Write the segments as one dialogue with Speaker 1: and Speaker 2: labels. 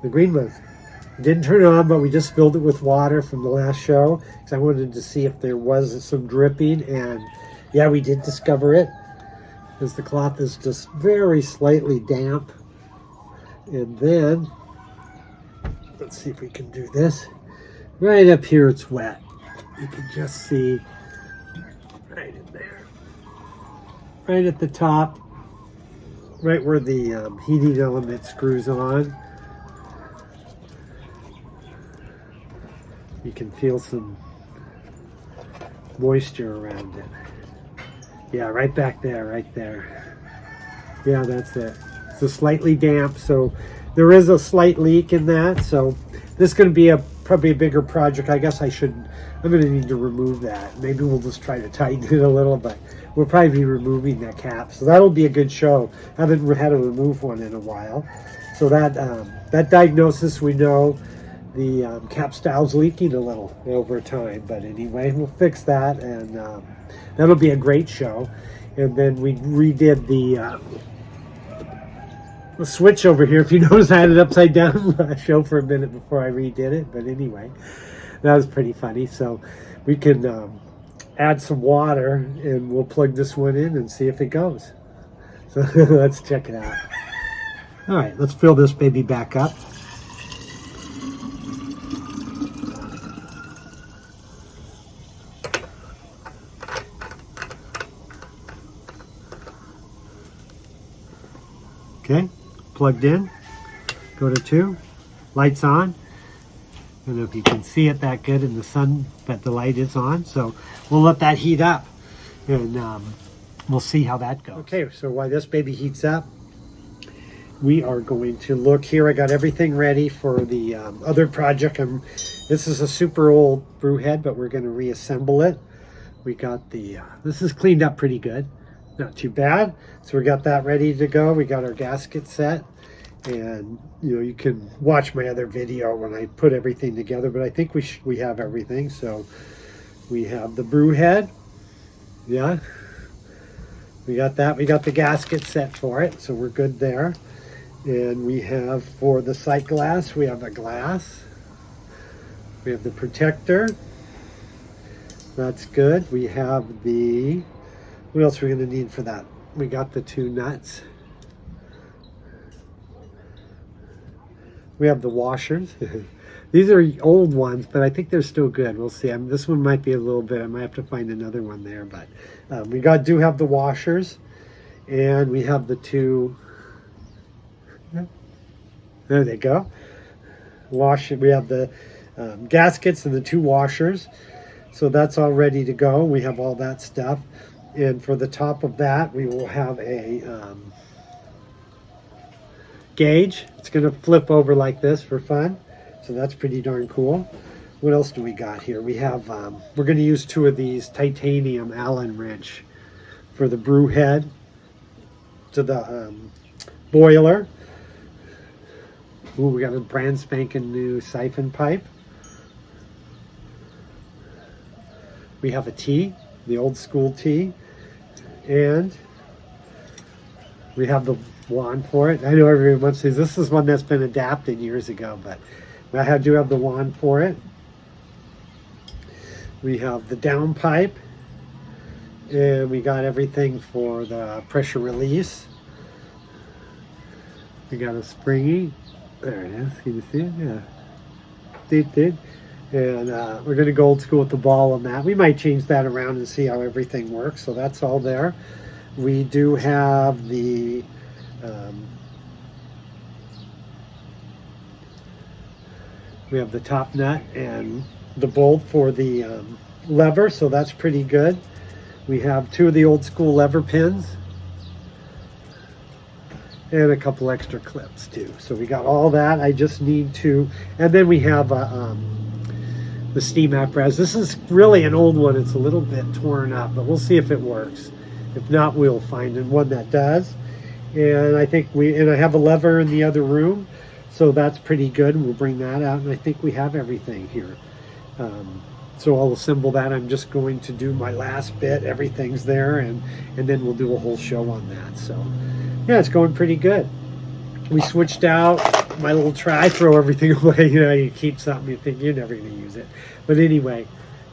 Speaker 1: The green one. Didn't turn it on, but we just filled it with water from the last show because I wanted to see if there was some dripping, and yeah, we did discover it because the cloth is just very slightly damp. And then, let's see if we can do this. Right up here it's wet. You can just see right in there. Right at the top, right where the heating element screws on. You can feel some moisture around it. Yeah, right back there, right there. Yeah, that's it. It's slightly damp, so there is a slight leak in that. So this is going to be probably a bigger project. I guess I'm going to need to remove that. Maybe we'll just try to tighten it a little, but we'll probably be removing that cap. So that'll be a good show. I haven't had to remove one in a while. So that diagnosis, we know the cap style's leaking a little over time. But anyway, we'll fix that, and that'll be a great show. And then we redid the switch over here. If you notice, I had it upside down last show for a minute before I redid it. But anyway, that was pretty funny. So we can add some water, and we'll plug this one in and see if it goes. So let's check it out. All right, let's fill this baby back up. Okay, plugged in, go to 2, lights on. I don't know if you can see it that good in the sun, but the light is on. So we'll let that heat up, and we'll see how that goes. Okay, so while this baby heats up, we are going to look here. I got everything ready for the other project. This is a super old brew head, but we're going to reassemble it. We got this is cleaned up pretty good. Not too bad. So we got that ready to go. We got our gasket set, and you can watch my other video when I put everything together, but I think we have everything. So we have the brew head. Yeah, we got that. We got the gasket set for it, so we're good there. And we have, for the sight glass, we have a glass. We have the protector. That's good. We have what else are we going to need for that? We got the 2 nuts. We have the washers. These are old ones, but I think they're still good. We'll see. This one might be a little bit. I might have to find another one there, but we do have the washers, and we have the 2. There they go. We have the gaskets and the 2 washers. So that's all ready to go. We have all that stuff. And for the top of that, we will have a gauge. It's going to flip over like this for fun. So that's pretty darn cool. What else do we got here? We have, we're going to use 2 of these titanium Allen wrench for the brew head to the boiler. Ooh, we got a brand spanking new siphon pipe. We have a tea, the old school tea, and we have the wand for it. I know everyone says this is one that's been adapted years ago, but I do have the wand for it. We have the down pipe, and we got everything for the pressure release. We got a springy. There it is. Can you see it? Yeah. Did. And we're going to go old school with the ball on that. We might change that around and see how everything works. So that's all there. We do have the top nut and the bolt for the lever. So that's pretty good. We have 2 of the old school lever pins, and a couple extra clips too. So we got all that. I just need to, and then we have the steam apparatus. This is really an old one. It's a little bit torn up, but we'll see if it works. If not, we'll find one that does. And I think I have a lever in the other room, so that's pretty good. We'll bring that out, and I think we have everything here. So I'll assemble that. I'm just going to do my last bit. Everything's there, and then we'll do a whole show on that. So yeah, it's going pretty good. We switched out my little tray. I throw everything away. You know, you keep something, you think you're never going to use it. But anyway,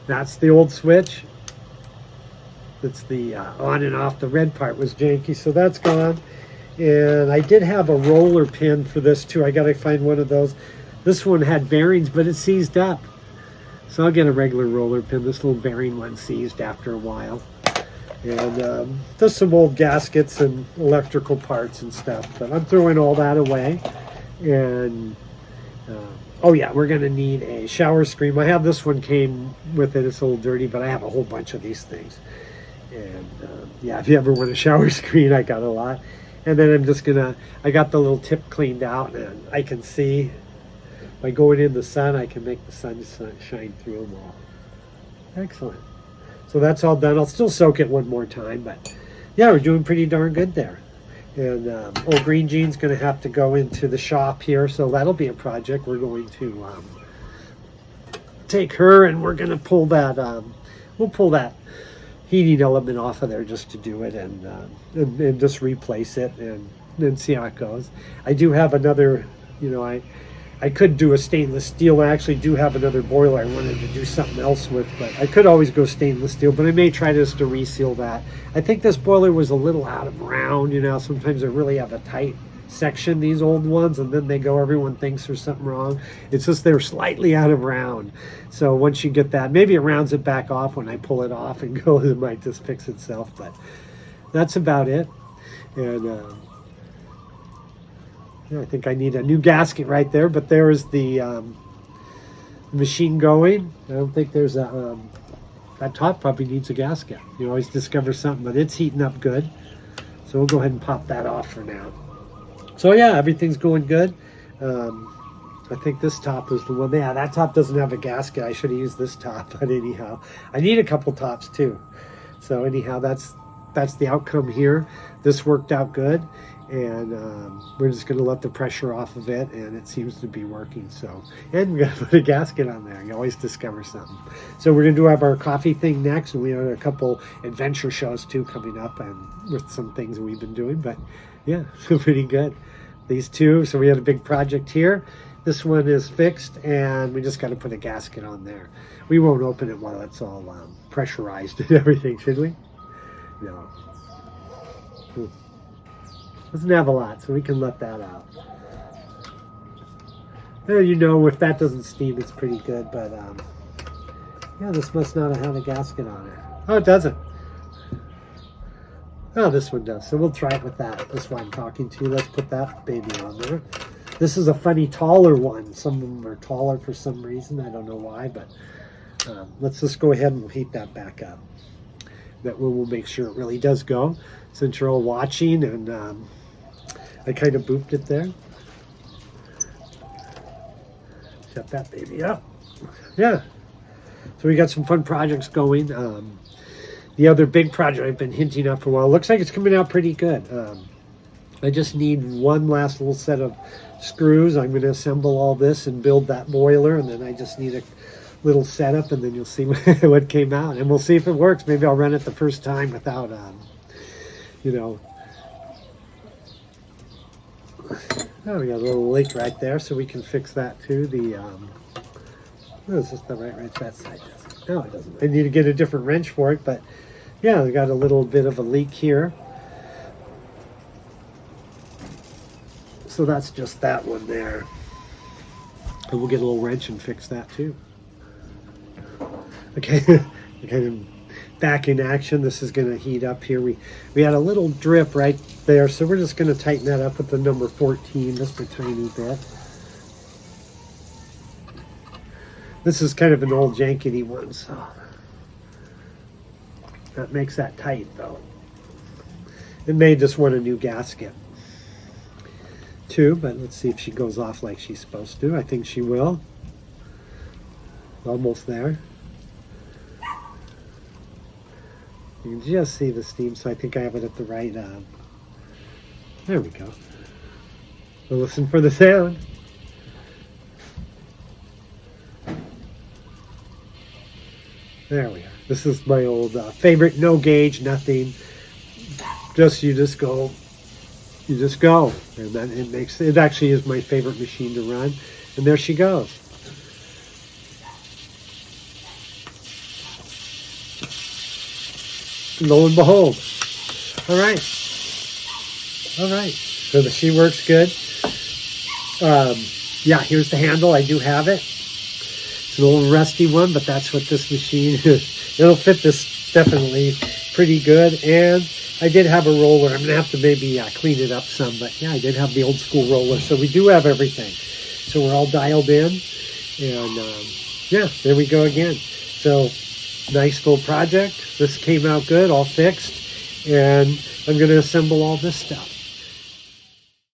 Speaker 1: that's the old switch. It's the on and off. The red part was janky, so that's gone. And I did have a roller pin for this too. I got to find one of those. This one had bearings, but it seized up. So I'll get a regular roller pin. This little bearing one seized after a while. And just some old gaskets and electrical parts and stuff. But I'm throwing all that away. And oh yeah, we're going to need a shower screen. I have this one came with it. It's a little dirty, but I have a whole bunch of these things. And yeah, if you ever want a shower screen, I got a lot. And then I'm just gonna, I got the little tip cleaned out, and I can see by going in the sun, I can make the sun shine through them all. Excellent. So that's all done. I'll still soak it one more time, but yeah, we're doing pretty darn good there. And old Green Jean's gonna have to go into the shop here, so that'll be a project. We're going to take her, and we're gonna pull that, we'll pull that heating element off of there just to do it, and just replace it and then see how it goes. I do have another, you know, I could do a stainless steel. I actually do have another boiler I wanted to do something else with, but I could always go stainless steel, but I may try just to reseal that. I think this boiler was a little out of round, you know, sometimes they really have a tight section, these old ones, and then they go, everyone thinks there's something wrong. It's just they're slightly out of round. So once you get that, maybe it rounds it back off when I pull it off and go, it might just fix itself, but that's about it. And yeah, I think I need a new gasket right there, but there is the machine going. I don't think there's a that top probably needs a gasket. You always discover something, but it's heating up good, so we'll go ahead and pop that off for now. So yeah, everything's going good. I think this top is the one. Yeah, that top doesn't have a gasket. I should have used this top, but anyhow, I need a couple tops too. So anyhow, that's the outcome here. This worked out good, and we're just going to let the pressure off of it, and it seems to be working. So, and we got to put a gasket on there. You always discover something. So we're going to do have our coffee thing next, and we have a couple adventure shows too coming up, and with some things we've been doing. But yeah, pretty good. These two. So we had a big project here. This one is fixed, and we just got to put a gasket on there. We won't open it while it's all pressurized and everything, should we? No. Doesn't have a lot, so we can let that out. Well, you know, if that doesn't steam, it's pretty good, but yeah, this must not have had a gasket on it. Oh, it doesn't. Oh, this one does. So we'll try it with that. This one I'm talking to. Let's put that baby on there. This is a funny taller one. Some of them are taller for some reason. I don't know why, but let's just go ahead and we'll heat that back up. That way we'll make sure it really does go. Since you're all watching, and I kind of boofed it there. Set that baby up. Yeah. So we got some fun projects going. The other big project I've been hinting at for a while, looks like it's coming out pretty good. I just need one last little set of screws. I'm going to assemble all this and build that boiler, and then I just need a little setup, and then you'll see what came out, and we'll see if it works. Maybe I'll run it the first time without, you know. Oh, we got a little leak right there, so we can fix that too. The oh, is this the right wrench? That side doesn't. No, it doesn't. I need to get a different wrench for it, but yeah, we got a little bit of a leak here. So that's just that one there. And we'll get a little wrench and fix that too. Okay, kind of back in action. This is going to heat up here. We had a little drip right there, so we're just going to tighten that up with the number 14, just a tiny bit. This is kind of an old jankety one, so that makes that tight though. It may just want a new gasket too, but let's see if she goes off like she's supposed to. I think she will. Almost there. You can just see the steam, so I think I have it at the right. There we go. We'll listen for the sound. There we are. This is my old favorite, no gauge, nothing. You just go you just go, and then it actually is my favorite machine to run. And there she goes. Lo and behold. All right. So she works good. Yeah, here's the handle. I do have it. It's an old rusty one, but that's what this machine is. It'll fit this definitely pretty good. And I did have a roller. I'm going to have to maybe clean it up some. But yeah, I did have the old school roller. So we do have everything. So we're all dialed in. And yeah, there we go again. So nice full project. This came out good, all fixed. And I'm going to assemble all this stuff.